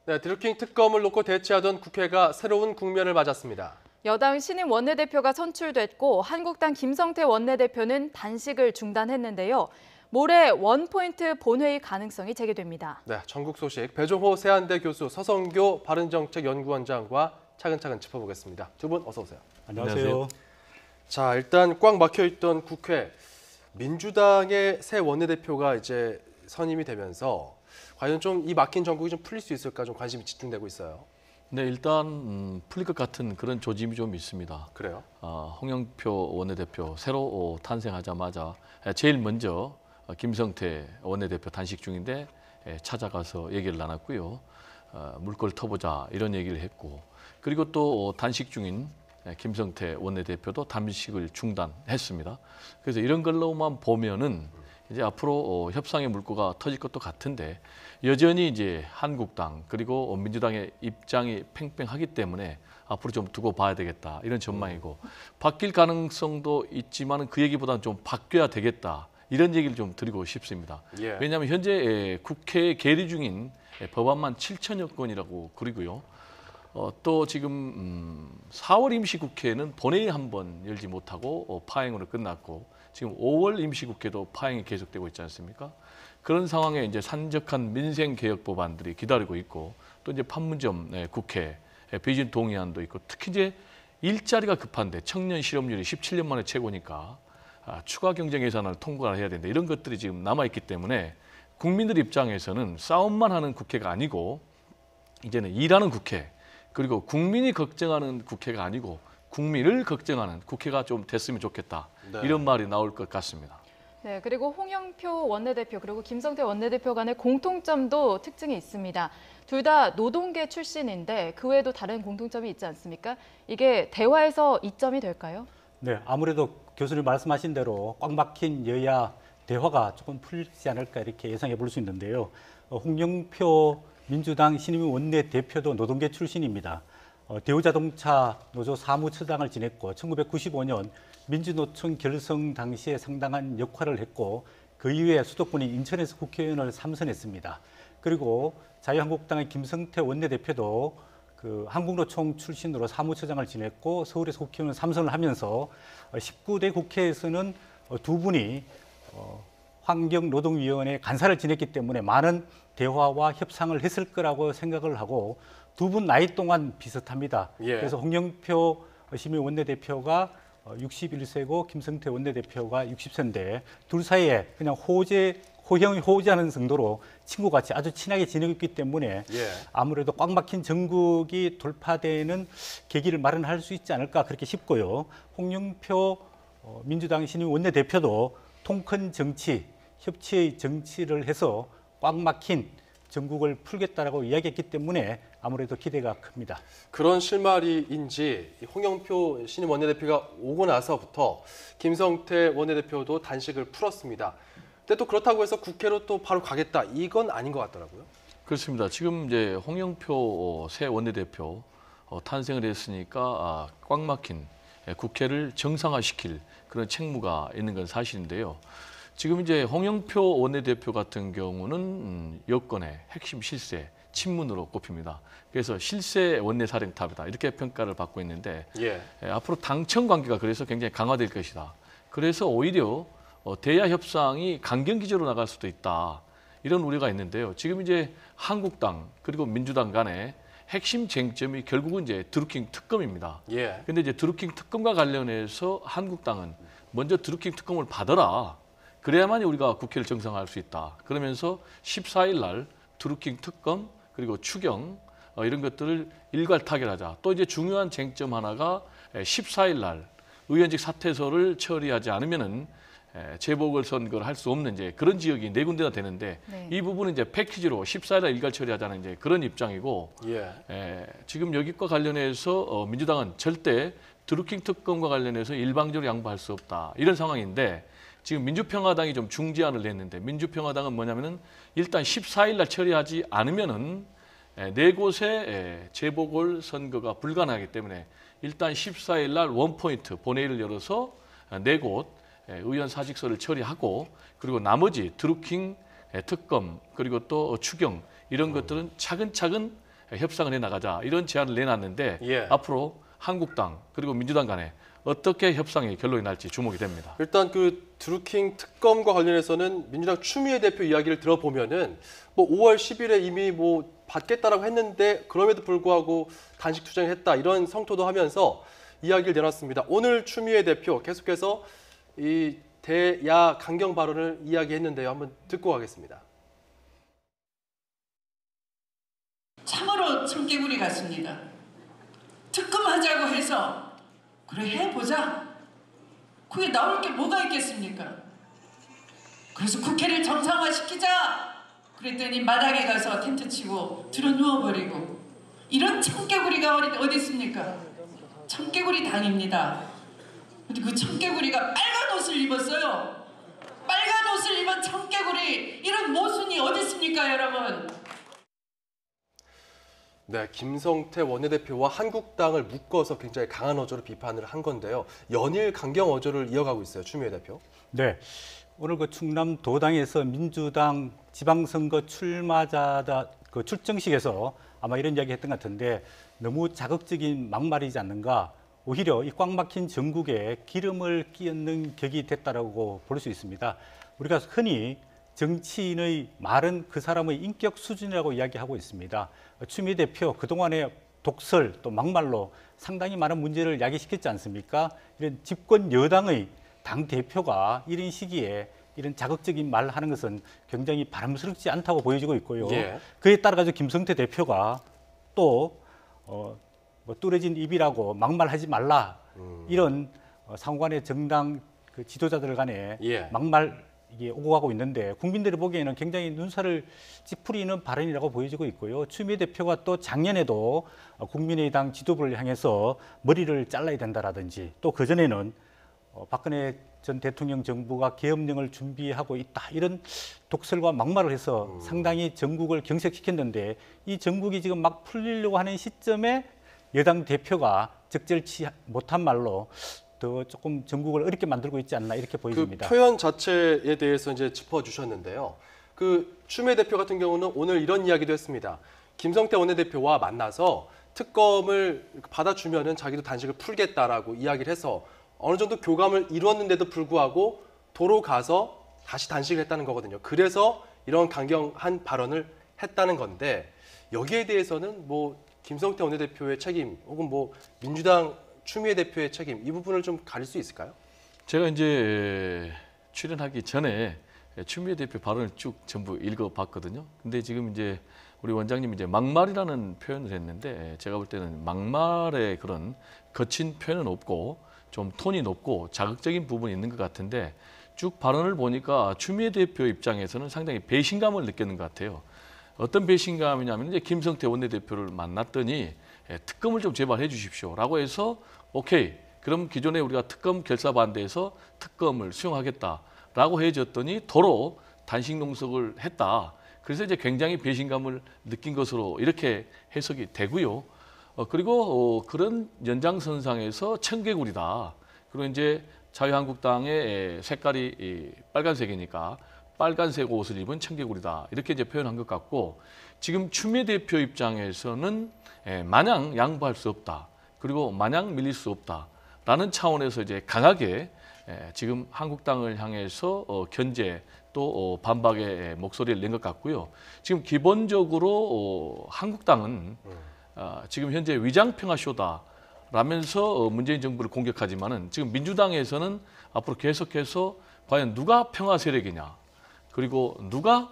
네, 드루킹 특검을 놓고 대치하던 국회가 새로운 국면을 맞았습니다. 여당 신임 원내대표가 선출됐고 한국당 김성태 원내대표는 단식을 중단했는데요. 모레 원포인트 본회의 가능성이 제기됩니다. 네, 전국 소식 배종호 세한대 교수, 서성교 바른정책연구원장과 차근차근 짚어보겠습니다. 두 분 어서 오세요. 안녕하세요. 자, 일단 꽉 막혀있던 국회, 민주당의 새 원내대표가 이제 선임이 되면서 과연 좀 이 막힌 전국이 좀 풀릴 수 있을까 좀 관심이 집중되고 있어요. 네, 일단 풀릴 것 같은 그런 조짐이 좀 있습니다. 그래요? 홍영표 원내대표 새로 탄생하자마자 제일 먼저 김성태 원내대표 단식 중인데 찾아가서 얘기를 나눴고요. 물꼬를 터보자 이런 얘기를 했고, 그리고 또 단식 중인 김성태 원내대표도 단식을 중단했습니다. 그래서 이런 걸로만 보면은 이제 앞으로 협상의 물꼬가 터질 것도 같은데, 여전히 이제 한국당 그리고 민주당의 입장이 팽팽하기 때문에 앞으로 좀 두고 봐야 되겠다 이런 전망이고, 바뀔 가능성도 있지만 그 얘기보다는 좀 바뀌어야 되겠다 이런 얘기를 좀 드리고 싶습니다. 예. 왜냐하면 현재 국회에 계류 중인 법안만 7천여 건이라고 그리고요. 또 지금 4월 임시국회는 본회의 한 번 열지 못하고 파행으로 끝났고, 지금 5월 임시국회도 파행이 계속되고 있지 않습니까? 그런 상황에 이제 산적한 민생 개혁 법안들이 기다리고 있고, 또 이제 판문점 국회 비준 동의안도 있고, 특히 이제 일자리가 급한데 청년 실업률이 17년 만에 최고니까 추가 경쟁 예산을 통과를 해야 된다. 이런 것들이 지금 남아 있기 때문에 국민들 입장에서는 싸움만 하는 국회가 아니고 이제는 일하는 국회, 그리고 국민이 걱정하는 국회가 아니고 국민을 걱정하는 국회가 좀 됐으면 좋겠다. 네. 이런 말이 나올 것 같습니다. 네, 그리고 홍영표 원내대표 그리고 김성태 원내대표 간의 공통점도 특징이 있습니다. 둘 다 노동계 출신인데 그 외에도 다른 공통점이 있지 않습니까? 이게 대화에서 이점이 될까요? 네, 아무래도 교수님 말씀하신 대로 꽉 막힌 여야 대화가 조금 풀리지 않을까 이렇게 예상해 볼 수 있는데요. 홍영표 민주당 신임 원내대표도 노동계 출신입니다. 대우자동차 노조 사무처장을 지냈고 1995년 민주노총 결성 당시에 상당한 역할을 했고, 그 이후에 수도권인 인천에서 국회의원을 3선했습니다. 그리고 자유한국당의 김성태 원내대표도 그 한국노총 출신으로 사무처장을 지냈고 서울에서 국회의원 3선을 하면서 19대 국회에서는 두 분이 환경노동위원회 간사를 지냈기 때문에 많은 대화와 협상을 했을 거라고 생각을 하고, 두 분 나이 동안 비슷합니다. 예. 그래서 홍영표 시민 원내대표가 61세고 김성태 원내대표가 60세인데 둘 사이에 그냥 호형이 호재하는 정도로 친구같이 아주 친하게 지내고 있기 때문에 예. 아무래도 꽉 막힌 전국이 돌파되는 계기를 마련할 수 있지 않을까 그렇게 싶고요. 홍영표 민주당 신임 원내대표도 통큰 정치, 협치의 정치를 해서 꽉 막힌 전국을 풀겠다라고 이야기했기 때문에 아무래도 기대가 큽니다. 그런 실마리인지 홍영표 신임 원내대표가 오고 나서부터 김성태 원내대표도 단식을 풀었습니다. 근데 또 그렇다고 해서 국회로 또 바로 가겠다, 이건 아닌 것 같더라고요. 그렇습니다. 지금 이제 홍영표 새 원내대표 탄생을 했으니까 꽉 막힌 국회를 정상화시킬 그런 책무가 있는 건 사실인데요. 지금 이제 홍영표 원내대표 같은 경우는 여권의 핵심 실세, 친문으로 꼽힙니다. 그래서 실세 원내사령탑이다 이렇게 평가를 받고 있는데, 예. 앞으로 당청 관계가 그래서 굉장히 강화될 것이다. 그래서 오히려 대야 협상이 강경 기조로 나갈 수도 있다. 이런 우려가 있는데요. 지금 이제 한국당 그리고 민주당 간의 핵심 쟁점이 결국은 이제 드루킹 특검입니다. 예. 근데 이제 드루킹 특검과 관련해서 한국당은 먼저 드루킹 특검을 받아라. 그래야만 우리가 국회를 정상화할 수 있다. 그러면서 14일 날 드루킹 특검 그리고 추경 이런 것들을 일괄 타결하자. 또 이제 중요한 쟁점 하나가 14일 날 의원직 사퇴서를 처리하지 않으면은 재보궐선거를 할 수 없는 이제 그런 지역이 4군데나 되는데, 네. 이 부분은 이제 패키지로 14일 날 일괄 처리하자는 이제 그런 입장이고, 예. 지금 여기과 관련해서 민주당은 절대 드루킹 특검과 관련해서 일방적으로 양보할 수 없다 이런 상황인데, 지금 민주평화당이 좀 중재안을 냈는데, 민주평화당은 뭐냐면은 일단 14일 날 처리하지 않으면은 4곳의 재보궐 선거가 불가능하기 때문에 일단 14일 날 원포인트 본회의를 열어서 4곳 의원 사직서를 처리하고, 그리고 나머지 드루킹 특검 그리고 또 추경 이런 것들은 차근차근 협상을 해나가자 이런 제안을 내놨는데 예. 앞으로 한국당 그리고 민주당 간에 어떻게 협상의 결론이 날지 주목이 됩니다. 일단 그 드루킹 특검과 관련해서는 민주당 추미애 대표 이야기를 들어보면은 뭐 5월 10일에 이미 뭐 받겠다라고 했는데 그럼에도 불구하고 단식 투쟁했다 이런 성토도 하면서 이야기를 내놨습니다. 오늘 추미애 대표 계속해서 이 대야 강경 발언을 이야기했는데요. 한번 듣고 가겠습니다. 참으로 청개구리 같습니다. 특검하자고 해서 그래 해보자. 그게 나올 게 뭐가 있겠습니까? 그래서 국회를 정상화시키자. 그랬더니 마당에 가서 텐트 치고 들어 누워버리고 이런 청개구리가 어디 있습니까? 청개구리 당입니다. 근데 그 청개구리가 빨간 옷을 입었어요. 빨간 옷을 입은 청개구리 이런 모순이 어디 있습니까, 여러분? 네, 김성태 원내대표와 한국당을 묶어서 굉장히 강한 어조로 비판을 한 건데요. 연일 강경 어조를 이어가고 있어요, 추미애 대표. 네, 오늘 그 충남 도당에서 민주당 지방선거 출마자다 그 출정식에서 아마 이런 이야기 했던 것 같은데 너무 자극적인 막말이지 않는가. 오히려 이 꽉 막힌 전국에 기름을 끼얹는 격이 됐다라고 볼 수 있습니다. 우리가 흔히 정치인의 말은 그 사람의 인격 수준이라고 이야기하고 있습니다. 추미애 대표 그동안의 독설 또 막말로 상당히 많은 문제를 야기시켰지 않습니까? 이런 집권 여당의 당 대표가 이런 시기에 이런 자극적인 말을 하는 것은 굉장히 바람스럽지 않다고 보여지고 있고요. 예. 그에 따라 가지고 김성태 대표가 또 뭐 뚫어진 입이라고 막말하지 말라 이런 상호간의 정당 그 지도자들 간에 예. 막말 이게 오고 가고 있는데 국민들이 보기에는 굉장히 눈살을 찌푸리는 발언이라고 보여지고 있고요. 추미애 대표가 또 작년에도 국민의당 지도부를 향해서 머리를 잘라야 된다라든지 또 그전에는 박근혜 전 대통령 정부가 계엄령을 준비하고 있다 이런 독설과 막말을 해서 상당히 전국을 경색시켰는데 이 전국이 지금 막 풀리려고 하는 시점에 여당 대표가 적절치 못한 말로 더 조금 전국을 어렵게 만들고 있지 않나 이렇게 그 보여집니다. 표현 자체에 대해서 이제 짚어주셨는데요. 그 추미애 대표 같은 경우는 오늘 이런 이야기도 했습니다. 김성태 원내대표와 만나서 특검을 받아주면은 자기도 단식을 풀겠다라고 이야기를 해서 어느 정도 교감을 이루었는데도 불구하고 도로 가서 다시 단식을 했다는 거거든요. 그래서 이런 강경한 발언을 했다는 건데 여기에 대해서는 뭐 김성태 원내대표의 책임 혹은 뭐 민주당 추미애 대표의 책임 이 부분을 좀 가릴 수 있을까요? 제가 이제 출연하기 전에 추미애 대표 발언을 쭉 전부 읽어봤거든요. 근데 지금 이제 우리 원장님이 이제 막말이라는 표현을 했는데 제가 볼 때는 막말의 그런 거친 표현은 없고 좀 톤이 높고 자극적인 부분이 있는 것 같은데 쭉 발언을 보니까 추미애 대표 입장에서는 상당히 배신감을 느끼는 것 같아요. 어떤 배신감이냐면 이제 김성태 원내대표를 만났더니 특검을 좀 제발해 주십시오라고 해서 오케이 그럼 기존에 우리가 특검 결사 반대해서 특검을 수용하겠다라고 해줬더니 도로 단식 농석을 했다. 그래서 이제 굉장히 배신감을 느낀 것으로 이렇게 해석이 되고요. 그리고 그런 연장선상에서 청개구리다. 그리고 이제 자유한국당의 색깔이 빨간색이니까 빨간색 옷을 입은 청개구리다. 이렇게 이제 표현한 것 같고 지금 추미애 대표 입장에서는 마냥 양보할 수 없다. 그리고 마냥 밀릴 수 없다라는 차원에서 이제 강하게 지금 한국당을 향해서 견제 또 반박의 목소리를 낸 것 같고요. 지금 기본적으로 한국당은 지금 현재 위장평화쇼다라면서 문재인 정부를 공격하지만은 지금 민주당에서는 앞으로 계속해서 과연 누가 평화 세력이냐 그리고 누가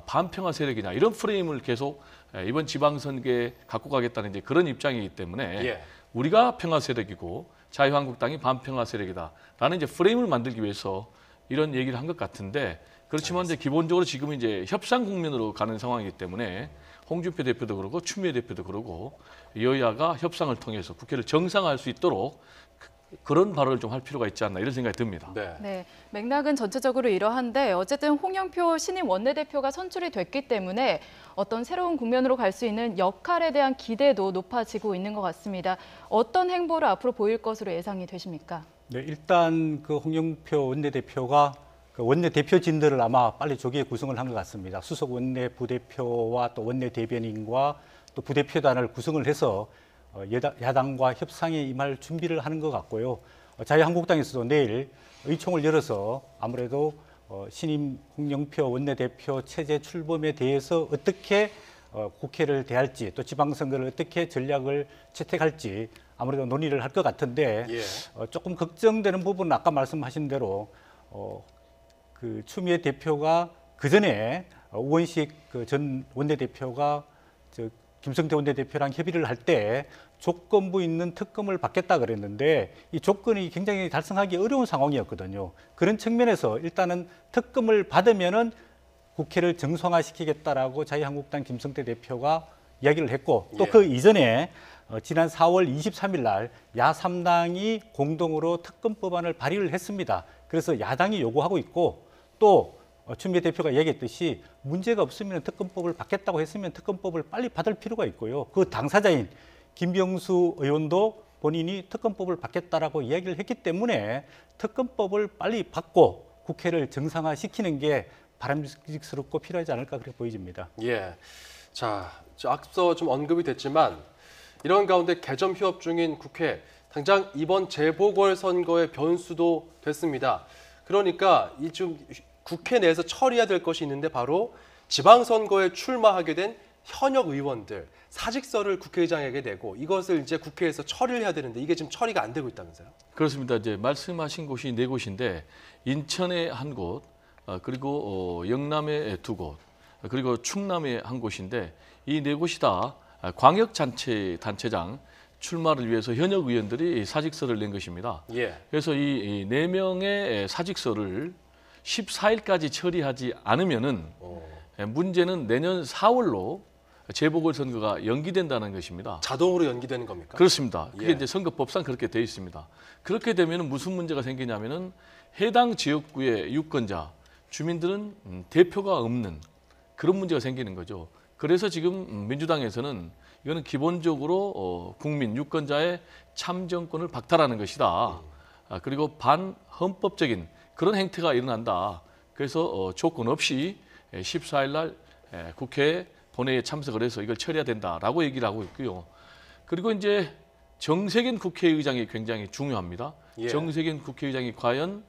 반평화 세력이냐 이런 프레임을 계속 이번 지방선거에 갖고 가겠다는 이제 그런 입장이기 때문에 예. 우리가 평화 세력이고 자유한국당이 반평화 세력이다라는 이제 프레임을 만들기 위해서 이런 얘기를 한 것 같은데 그렇지만 이제 기본적으로 지금 이제 협상 국면으로 가는 상황이기 때문에 홍준표 대표도 그러고 추미애 대표도 그러고 여야가 협상을 통해서 국회를 정상화할 수 있도록 그런 발언을 좀 할 필요가 있지 않나 이런 생각이 듭니다. 네. 네, 맥락은 전체적으로 이러한데 어쨌든 홍영표 신임 원내대표가 선출이 됐기 때문에 어떤 새로운 국면으로 갈 수 있는 역할에 대한 기대도 높아지고 있는 것 같습니다. 어떤 행보를 앞으로 보일 것으로 예상이 되십니까? 네, 일단 그 홍영표 원내대표가 그 원내대표진들을 아마 빨리 조기에 구성을 한 것 같습니다. 수석 원내 부대표와 또 원내 대변인과 또 부대표단을 구성을 해서 야당과 협상에 임할 준비를 하는 것 같고요. 자유한국당에서도 내일 의총을 열어서 아무래도 신임 홍영표 원내대표 체제 출범에 대해서 어떻게 국회를 대할지 또 지방선거를 어떻게 전략을 채택할지 아무래도 논의를 할 것 같은데 조금 걱정되는 부분은 아까 말씀하신 대로 그 추미애 대표가 그 전에 우원식 그 전 원내대표가 김성태 원내대표랑 협의를 할 때 조건부 있는 특검을 받겠다 그랬는데 이 조건이 굉장히 달성하기 어려운 상황이었거든요. 그런 측면에서 일단은 특검을 받으면은 국회를 정상화시키겠다라고 자유한국당 김성태 대표가 이야기를 했고 또 그 이전에 지난 4월 23일 날 야3당이 공동으로 특검 법안을 발의를 했습니다. 그래서 야당이 요구하고 있고 또 추미애 대표가 얘기했듯이 문제가 없으면 특검법을 받겠다고 했으면 특검법을 빨리 받을 필요가 있고요. 그 당사자인 김병수 의원도 본인이 특검법을 받겠다라고 이야기를 했기 때문에 특검법을 빨리 받고 국회를 정상화시키는 게 바람직스럽고 필요하지 않을까 그렇게 보여집니다. 예. 자, 앞서 좀 언급이 됐지만 이런 가운데 개점 휴업 중인 국회 당장 이번 재보궐선거의 변수도 됐습니다. 그러니까 이 좀 국회 내에서 처리해야 될 것이 있는데 바로 지방선거에 출마하게 된 현역 의원들 사직서를 국회의장에게 내고 이것을 이제 국회에서 처리를 해야 되는데 이게 지금 처리가 안 되고 있다면서요? 그렇습니다. 이제 말씀하신 곳이 네 곳인데 인천에 한 곳, 그리고 영남에 두 곳, 그리고 충남에 한 곳인데 이 네 곳이 다 광역단체장 출마를 위해서 현역 의원들이 사직서를 낸 것입니다. 그래서 이 네 명의 사직서를 14일까지 처리하지 않으면은 문제는 내년 4월로 재보궐선거가 연기된다는 것입니다. 자동으로 연기되는 겁니까? 그렇습니다. 그게 이제 선거법상 그렇게 돼 있습니다. 그렇게 되면 무슨 문제가 생기냐면은 해당 지역구의 유권자, 주민들은 대표가 없는 그런 문제가 생기는 거죠. 그래서 지금 민주당에서는 이거는 기본적으로 국민 유권자의 참정권을 박탈하는 것이다. 그리고 반헌법적인 그런 행태가 일어난다. 그래서 조건 없이 14일 날 국회 본회의에 참석을 해서 이걸 처리해야 된다라고 얘기를 하고 있고요. 그리고 이제 정세균 국회의장이 굉장히 중요합니다. 정세균 국회의장이 과연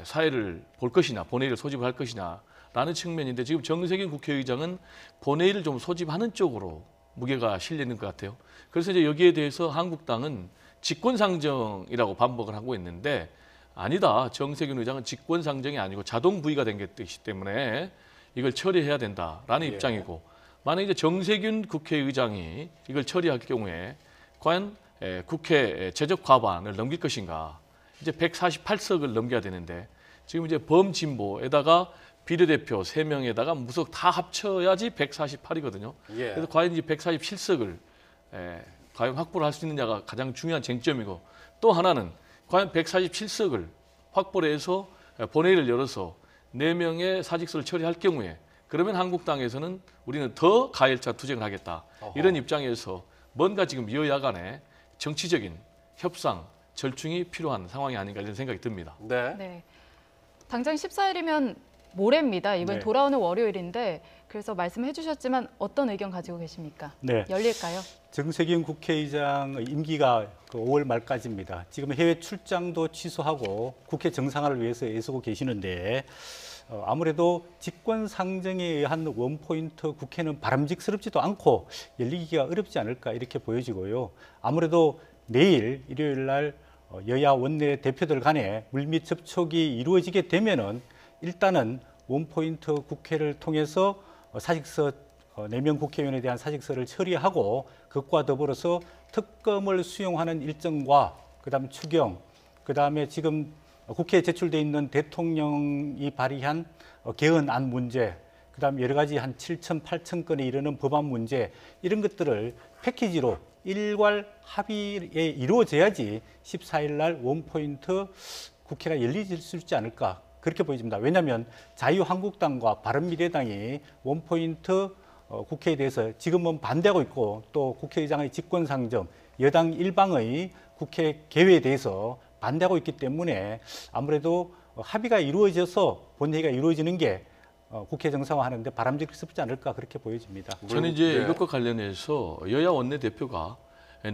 사회를 볼 것이냐, 본회의를 소집을 할 것이냐라는 측면인데 지금 정세균 국회의장은 본회의를 좀 소집하는 쪽으로 무게가 실려 있는 것 같아요. 그래서 이제 여기에 대해서 한국당은 직권상정이라고 반복을 하고 있는데 아니다. 정세균 의장은 직권상정이 아니고 자동 부의가 된 것이기 때문에 이걸 처리해야 된다라는 입장이고 만약 이제 정세균 국회의장이 이걸 처리할 경우에 과연 국회 제적 과반을 넘길 것인가? 이제 148석을 넘겨야 되는데 지금 이제 범진보에다가 비례대표 3명에다가 무속 다 합쳐야지 148이거든요. 그래서 과연 이제 147석을 과연 확보를 할 수 있느냐가 가장 중요한 쟁점이고 또 하나는 과연 147석을 확보를 해서 본회의를 열어서 4명의 사직서를 처리할 경우에 그러면 한국당에서는 우리는 더 가열차 투쟁을 하겠다. 이런 입장에서 뭔가 지금 여야 간에 정치적인 협상, 절충이 필요한 상황이 아닌가 이런 생각이 듭니다. 네. 당장 14일이면 모레입니다. 이번 돌아오는 월요일인데 그래서 말씀해 주셨지만 어떤 의견 가지고 계십니까? 열릴까요? 정세균 국회의장의 임기가 5월 말까지입니다. 지금 해외 출장도 취소하고 국회 정상화를 위해서 애쓰고 계시는데 아무래도 직권상정에 의한 원포인트 국회는 바람직스럽지도 않고 열리기가 어렵지 않을까 이렇게 보여지고요. 아무래도 내일 일요일 날 여야 원내 대표들 간에 물밑 접촉이 이루어지게 되면은 일단은 원포인트 국회를 통해서 사직서 4명 국회의원에 대한 사직서를 처리하고 그것과 더불어서 특검을 수용하는 일정과 그다음 추경, 그다음에 지금 국회에 제출돼 있는 대통령이 발의한 개헌안 문제, 그다음 여러 가지 한 7천, 8천 건에 이르는 법안 문제 이런 것들을 패키지로 일괄 합의에 이루어져야지 14일 날 원포인트 국회가 열릴 수 있지 않을까 그렇게 보여집니다. 왜냐하면 자유한국당과 바른미래당이 원포인트 국회에 대해서 지금은 반대하고 있고 또 국회의장의 직권상정, 여당 일방의 국회 개회에 대해서 반대하고 있기 때문에 아무래도 합의가 이루어져서 본회의가 이루어지는 게 국회 정상화하는데 바람직스럽지 않을까 그렇게 보여집니다. 저는 이제 네. 이것과 관련해서 여야 원내대표가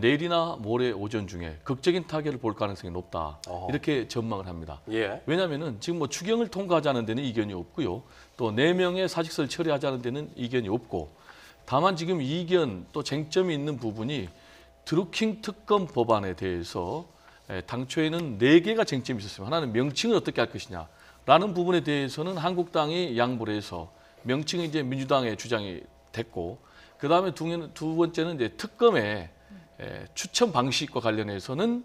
내일이나 모레 오전 중에 극적인 타결을 볼 가능성이 높다. 어허. 이렇게 전망을 합니다. 예. 왜냐하면은 지금 뭐 추경을 통과하자는 데는 이견이 없고요. 또 4명의 사직서를 처리하자는 데는 이견이 없고, 다만 지금 이견 또 쟁점이 있는 부분이 드루킹 특검 법안에 대해서 당초에는 4개가 쟁점이 있었습니다. 하나는 명칭을 어떻게 할 것이냐라는 부분에 대해서는 한국당이 양보를 해서 명칭이 이제 민주당의 주장이 됐고, 그 다음에 두 번째는 이제 특검의 추천 방식과 관련해서는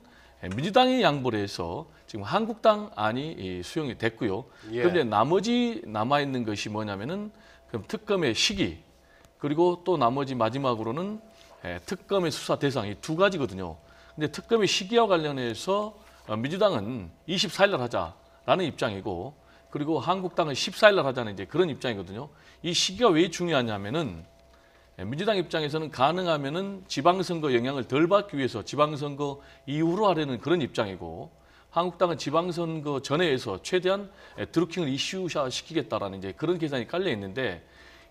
민주당이 양보를 해서 지금 한국당 안이 수용이 됐고요. 예. 그런데 나머지 남아 있는 것이 뭐냐면은 그럼 특검의 시기, 그리고 또 나머지 마지막으로는 특검의 수사 대상이 2가지거든요. 근데 특검의 시기와 관련해서 민주당은 24일 날 하자라는 입장이고, 그리고 한국당은 14일 날 하자는 이제 그런 입장이거든요. 이 시기가 왜 중요하냐면은 민주당 입장에서는 가능하면은 지방선거 영향을 덜 받기 위해서 지방선거 이후로 하려는 그런 입장이고, 한국당은 지방선거 전에 해서 최대한 드루킹을 이슈화 시키겠다라는 이제 그런 계산이 깔려 있는데,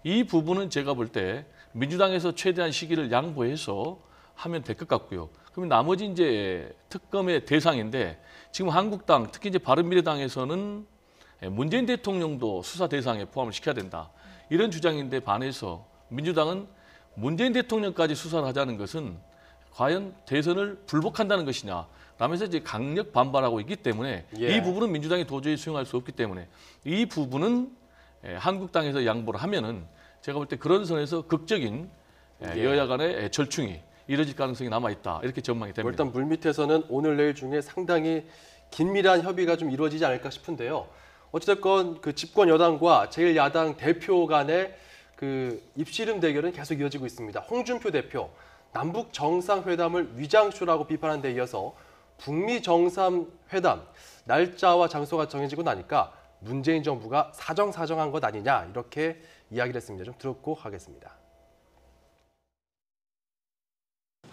이 부분은 제가 볼 때 민주당에서 최대한 시기를 양보해서 하면 될 것 같고요. 그러면 나머지 이제 특검의 대상인데, 지금 한국당 특히 이제 바른미래당에서는 문재인 대통령도 수사 대상에 포함을 시켜야 된다, 이런 주장인데 반해서 민주당은 문재인 대통령까지 수사를 하자는 것은 과연 대선을 불복한다는 것이냐 라면서 이제 강력 반발하고 있기 때문에 예. 이 부분은 민주당이 도저히 수용할 수 없기 때문에 이 부분은 한국당에서 양보를 하면은 제가 볼 때 그런 선에서 극적인 예. 여야 간의 절충이 이뤄질 가능성이 남아 있다, 이렇게 전망이 됩니다. 일단 물밑에서는 오늘 내일 중에 상당히 긴밀한 협의가 좀 이루어지지 않을까 싶은데요. 어찌됐건 그 집권 여당과 제1야당 대표 간의 그 입씨름 대결은 계속 이어지고 있습니다. 홍준표 대표, 남북 정상회담을 위장쇼라고 비판한 데 이어서 북미 정상회담 날짜와 장소가 정해지고 나니까 문재인 정부가 사정사정한 것 아니냐, 이렇게 이야기를 했습니다. 좀 듣고 가겠습니다.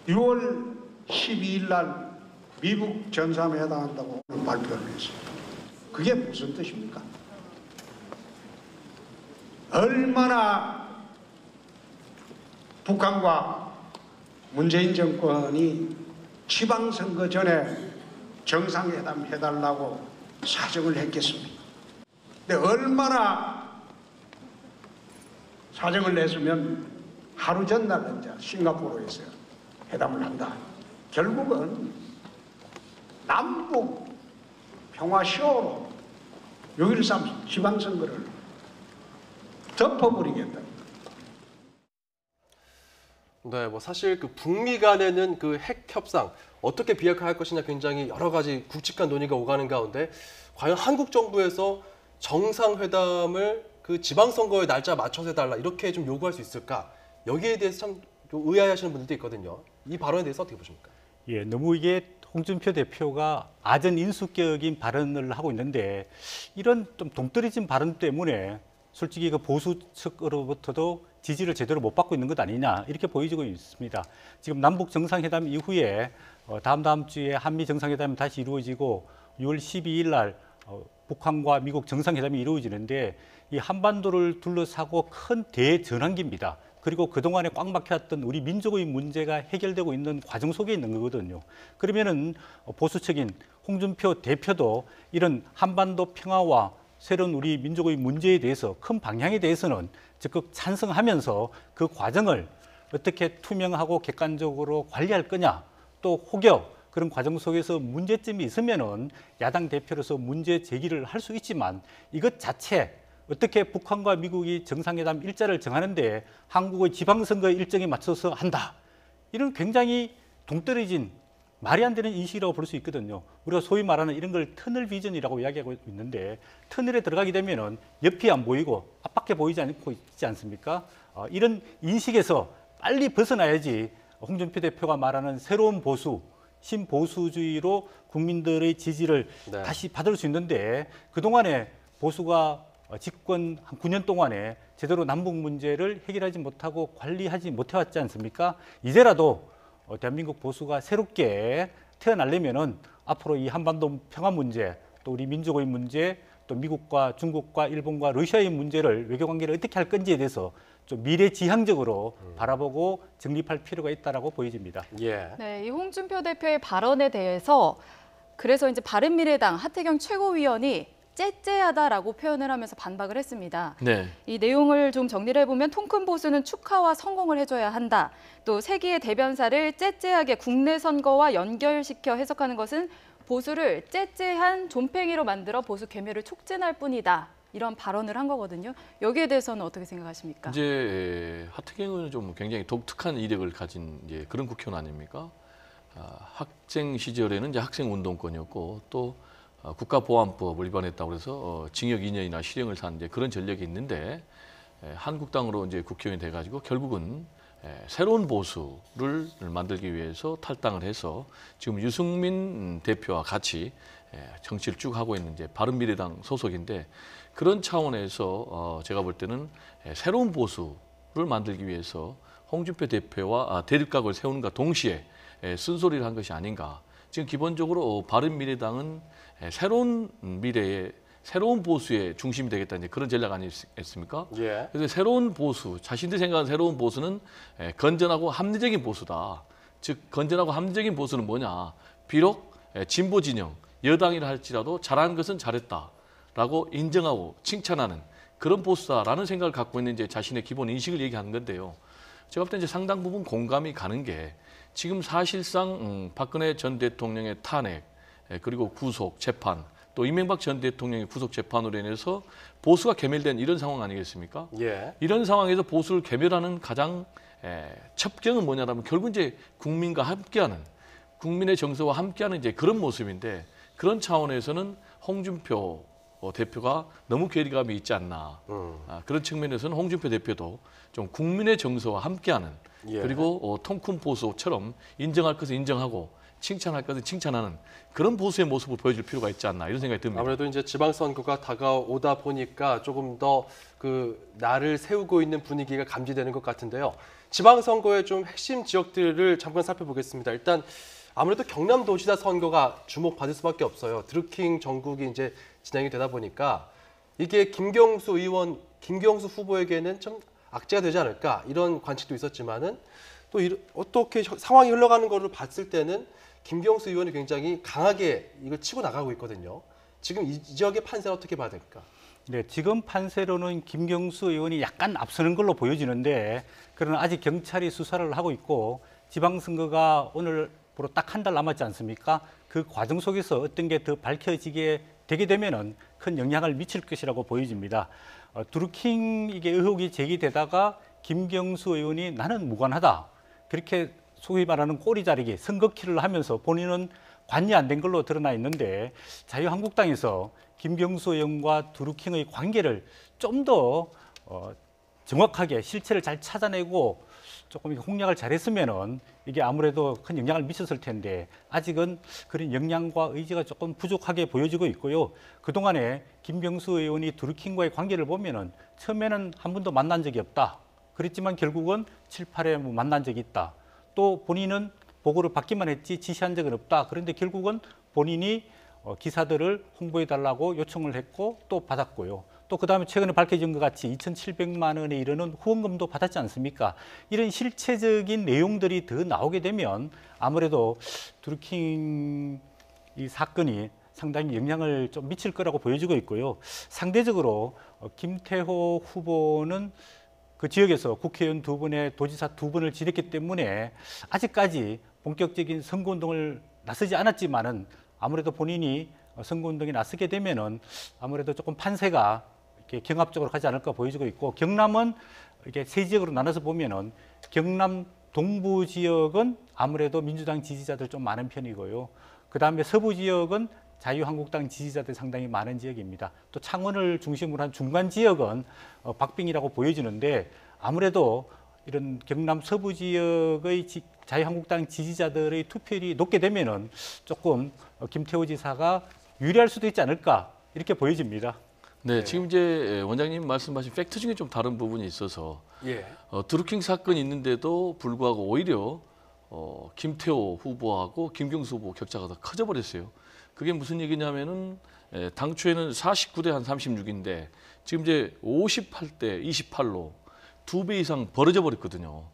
6월 12일 날 미국 정상회담 한다고 발표를 했습니다. 그게 무슨 뜻입니까? 얼마나 북한과 문재인 정권이 지방선거 전에 정상회담 해달라고 사정을 했겠습니까? 근데 얼마나 사정을 냈으면 하루 전날 이제 싱가포르에서 회담을 한다. 결국은 남북 평화쇼로 6.13 지방선거를 덮어버리겠다. 네, 뭐 사실 그 북미 간에는 그 핵 협상 어떻게 비핵화할 것이냐 굉장히 여러 가지 굵직한 논의가 오가는 가운데 과연 한국 정부에서 정상회담을 그 지방선거의 날짜 맞춰서 해달라, 이렇게 좀 요구할 수 있을까? 여기에 대해서 참 의아해하시는 분들도 있거든요. 이 발언에 대해서 어떻게 보십니까? 예, 너무 이게 홍준표 대표가 아전 인수격인 발언을 하고 있는데, 이런 좀 동떨어진 발언 때문에 솔직히 그 보수 측으로부터도 지지를 제대로 못 받고 있는 것 아니냐, 이렇게 보여지고 있습니다. 지금 남북 정상회담 이후에 다음 주에 한미 정상회담이 다시 이루어지고 6월 12일 날 북한과 미국 정상회담이 이루어지는데, 이 한반도를 둘러싸고 큰 대전환기입니다. 그리고 그동안에 꽉 막혔던 우리 민족의 문제가 해결되고 있는 과정 속에 있는 거거든요. 그러면은 보수 측인 홍준표 대표도 이런 한반도 평화와 새로운 우리 민족의 문제에 대해서, 큰 방향에 대해서는 적극 찬성하면서 그 과정을 어떻게 투명하고 객관적으로 관리할 거냐, 또 혹여 그런 과정 속에서 문제점이 있으면은 야당 대표로서 문제 제기를 할 수 있지만, 이것 자체 어떻게 북한과 미국이 정상회담 일자를 정하는데 한국의 지방선거 일정에 맞춰서 한다, 이런 굉장히 동떨어진 말이 안 되는 인식이라고 볼 수 있거든요. 우리가 소위 말하는 이런 걸 터널 비전이라고 이야기하고 있는데, 터널에 들어가게 되면은 옆이 안 보이고 앞밖에 보이지 않고 있지 않습니까? 이런 인식에서 빨리 벗어나야지 홍준표 대표가 말하는 새로운 보수, 신보수주의로 국민들의 지지를 네. 다시 받을 수 있는데, 그동안에 보수가 집권 한 9년 동안에 제대로 남북 문제를 해결하지 못하고 관리하지 못해왔지 않습니까? 이제라도 대한민국 보수가 새롭게 태어나려면은 앞으로 이 한반도 평화 문제, 또 우리 민족의 문제, 또 미국과 중국과 일본과 러시아의 문제를 외교 관계를 어떻게 할 건지에 대해서 좀 미래지향적으로 바라보고 정립할 필요가 있다라고 보여집니다. 예. 네, 이 홍준표 대표의 발언에 대해서 그래서 이제 바른미래당 하태경 최고위원이 째째하다라고 표현을 하면서 반박을 했습니다. 네. 이 내용을 좀 정리를 해보면 통 큰 보수는 축하와 성공을 해줘야 한다. 또 세기의 대변사를 째째하게 국내 선거와 연결시켜 해석하는 것은 보수를 째째한 존팽이로 만들어 보수 괴멸을 촉진할 뿐이다. 이런 발언을 한 거거든요. 여기에 대해서는 어떻게 생각하십니까? 이제 하태경 의원은 좀 굉장히 독특한 이력을 가진 이제 그런 국회의원 아닙니까? 학생 시절에는 이제 학생 운동권이었고 또 국가보안법을 위반했다고 해서 징역 2년이나 실형을 산 이제 그런 전력이 있는데 한국당으로 이제 국회의원이 돼가지고 결국은 새로운 보수를 만들기 위해서 탈당을 해서 지금 유승민 대표와 같이 정치를 쭉 하고 있는 이제 바른미래당 소속인데 그런 차원에서 제가 볼 때는 새로운 보수를 만들기 위해서 홍준표 대표와 대립각을 세우는가 동시에 쓴소리를 한 것이 아닌가. 지금 기본적으로 바른미래당은 새로운 미래의 새로운 보수의 중심이 되겠다 이제 그런 전략 아니겠습니까? 예. 그래서 새로운 보수, 자신들이 생각하는 새로운 보수는 건전하고 합리적인 보수다. 즉 건전하고 합리적인 보수는 뭐냐? 비록 진보 진영, 여당이라 할지라도 잘한 것은 잘했다라고 인정하고 칭찬하는 그런 보수다라는 생각을 갖고 있는 이제 자신의 기본 인식을 얘기하는 건데요. 제가 볼 때 이제 상당 부분 공감이 가는 게 지금 사실상 박근혜 전 대통령의 탄핵 그리고 구속 재판 또 이명박 전 대통령의 구속 재판으로 인해서 보수가 괴멸된 이런 상황 아니겠습니까? 예. 이런 상황에서 보수를 괴멸하는 가장 첩경은 뭐냐라면 결국 이제 국민과 함께하는 국민의 정서와 함께하는 이제 그런 모습인데 그런 차원에서는 홍준표 대표가 너무 괴리감이 있지 않나. 그런 측면에서는 홍준표 대표도 좀 국민의 정서와 함께하는 예. 그리고 통 큰 보수처럼 인정할 것은 인정하고 칭찬할 것은 칭찬하는 그런 보수의 모습을 보여줄 필요가 있지 않나 이런 생각이 듭니다. 아무래도 이제 지방선거가 다가오다 보니까 조금 더 그 나를 세우고 있는 분위기가 감지되는 것 같은데요. 지방선거의 좀 핵심 지역들을 잠깐 살펴보겠습니다. 일단 아무래도 경남도지사 선거가 주목받을 수밖에 없어요. 드루킹 전국이 이제 진행이 되다 보니까 이게 김경수 후보에게는 좀 악재가 되지 않을까 이런 관측도 있었지만은 또 어떻게 상황이 흘러가는 것을 봤을 때는 김경수 의원이 굉장히 강하게 이걸 치고 나가고 있거든요. 지금 이 지역의 판세는 어떻게 봐야 될까? 네, 지금 판세로는 김경수 의원이 약간 앞서는 걸로 보여지는데 그러나 아직 경찰이 수사를 하고 있고 지방선거가 오늘부로 딱 한 달 남았지 않습니까? 그 과정 속에서 어떤 게 더 밝혀지게 되게 되면은 큰 영향을 미칠 것이라고 보여집니다. 드루킹 이게 의혹이 제기되다가 김경수 의원이 나는 무관하다. 그렇게 소위 말하는 꼬리 자르기, 선거키를 하면서 본인은 관여 안 된 걸로 드러나 있는데 자유한국당에서 김경수 의원과 드루킹의 관계를 좀 더 정확하게 실체를 잘 찾아내고 조금 홍략을 잘했으면은 이게 아무래도 큰 영향을 미쳤을 텐데 아직은 그런 역량과 의지가 조금 부족하게 보여지고 있고요. 그동안에 김경수 의원이 드루킹과의 관계를 보면은 처음에는 한 번도 만난 적이 없다. 그랬지만 결국은 7, 8회 만난 적이 있다. 또 본인은 보고를 받기만 했지 지시한 적은 없다. 그런데 결국은 본인이 기사들을 홍보해달라고 요청을 했고 또 받았고요. 또 그다음에 최근에 밝혀진 것 같이 2,700만 원에 이르는 후원금도 받았지 않습니까? 이런 실체적인 내용들이 더 나오게 되면 아무래도 드루킹 이 사건이 상당히 영향을 좀 미칠 거라고 보여지고 있고요. 상대적으로 김태호 후보는 그 지역에서 국회의원 2분에 도지사 2분을 지냈기 때문에 아직까지 본격적인 선거운동을 나서지 않았지만은 아무래도 본인이 선거운동에 나서게 되면은 아무래도 조금 판세가 이렇게 경합적으로 가지 않을까 보여지고 있고 경남은 이게 세 지역으로 나눠서 보면은 경남 동부 지역은 아무래도 민주당 지지자들 좀 많은 편이고요. 그 다음에 서부 지역은 자유한국당 지지자들 상당히 많은 지역입니다. 또 창원을 중심으로 한 중간 지역은 박빙이라고 보여지는데 아무래도 이런 경남 서부 지역의 자유한국당 지지자들의 투표율이 높게 되면은 조금 김태호 지사가 유리할 수도 있지 않을까 이렇게 보여집니다. 네, 지금 이제 원장님 말씀하신 팩트 중에 좀 다른 부분이 있어서 예. 드루킹 사건이 있는데도 불구하고 오히려 김태호 후보하고 김경수 후보 격차가 더 커져 버렸어요. 그게 무슨 얘기냐면은 당초에는 49대 한 36인데 지금 이제 58대 28로 2배 이상 벌어져 버렸거든요.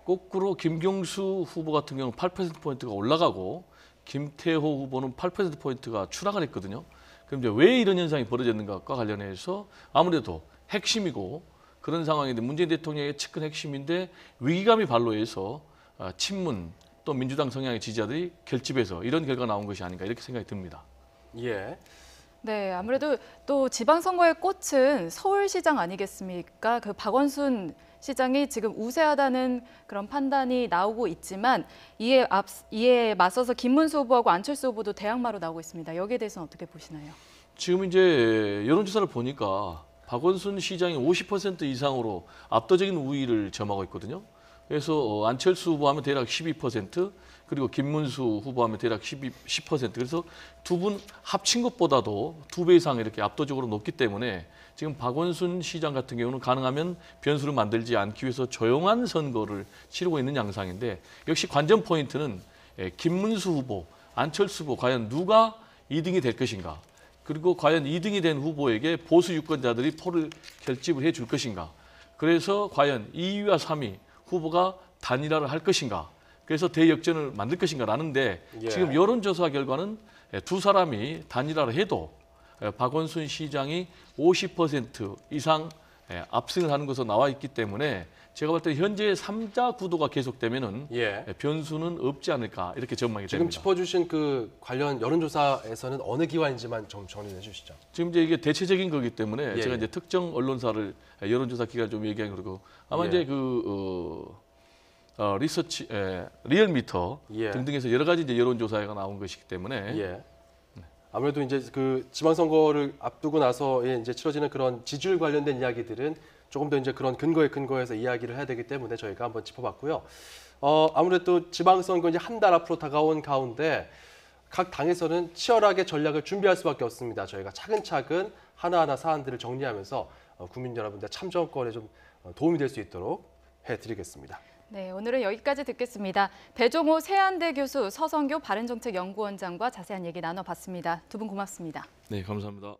거꾸로 김경수 후보 같은 경우는 8%포인트가 올라가고 김태호 후보는 8%포인트가 추락을 했거든요. 그럼 이제 왜 이런 현상이 벌어졌는가과 관련해서 아무래도 핵심이고 그런 상황인데 문재인 대통령의 측근 핵심인데 위기감이 발로해서 친문 또 민주당 성향의 지지자들이 결집해서 이런 결과가 나온 것이 아닌가 이렇게 생각이 듭니다. 예. 네, 아무래도 또 지방선거의 꽃은 서울시장 아니겠습니까? 그 박원순 시장이 지금 우세하다는 그런 판단이 나오고 있지만 이에 맞서서 김문수 후보하고 안철수 후보도 대항마로 나오고 있습니다. 여기에 대해서는 어떻게 보시나요? 지금 이제 여론조사를 보니까 박원순 시장이 50% 이상으로 압도적인 우위를 점하고 있거든요. 그래서 안철수 후보하면 대략 12%, 그리고 김문수 후보하면 대략 10%. 그래서 두 분 합친 것보다도 2배 이상 이렇게 압도적으로 높기 때문에 지금 박원순 시장 같은 경우는 가능하면 변수를 만들지 않기 위해서 조용한 선거를 치르고 있는 양상인데 역시 관전 포인트는 김문수 후보, 안철수 후보 과연 누가 2등이 될 것인가. 그리고 과연 2등이 된 후보에게 보수 유권자들이 표를 결집을 해줄 것인가. 그래서 과연 2위와 3위 후보가 단일화를 할 것인가. 그래서 대역전을 만들 것인가라는데 예. 지금 여론조사 결과는 두 사람이 단일화를 해도 박원순 시장이 50% 이상 압승을 하는 것으로 나와 있기 때문에 제가 볼 때 현재 3자 구도가 계속되면은 예. 변수는 없지 않을까 이렇게 전망이 지금 됩니다. 짚어주신 그 관련 여론조사에서는 어느 기관인지만 좀 정리해 주시죠. 지금 이제 이게 대체적인 거기 때문에 예, 제가 예. 이제 특정 언론사를 여론조사 기관을 좀 얘기하는 거고 아마 예. 이제 리서치, 리얼미터 예. 등등에서 여러 가지 이제 여론조사가 나온 것이기 때문에 예. 아무래도 이제 그 지방선거를 앞두고 나서 이제 치러지는 그런 지지율 관련된 이야기들은 조금 더 이제 그런 근거해서 이야기를 해야 되기 때문에 저희가 한번 짚어봤고요. 아무래도 지방선거 이제 한 달 앞으로 다가온 가운데 각 당에서는 치열하게 전략을 준비할 수밖에 없습니다. 저희가 차근차근 하나하나 사안들을 정리하면서 국민 여러분들 참정권에 좀 도움이 될 수 있도록 해드리겠습니다. 네, 오늘은 여기까지 듣겠습니다. 배종호 세안대 교수, 서성교 바른정책연구원장과 자세한 얘기 나눠봤습니다. 두 분 고맙습니다. 네, 감사합니다.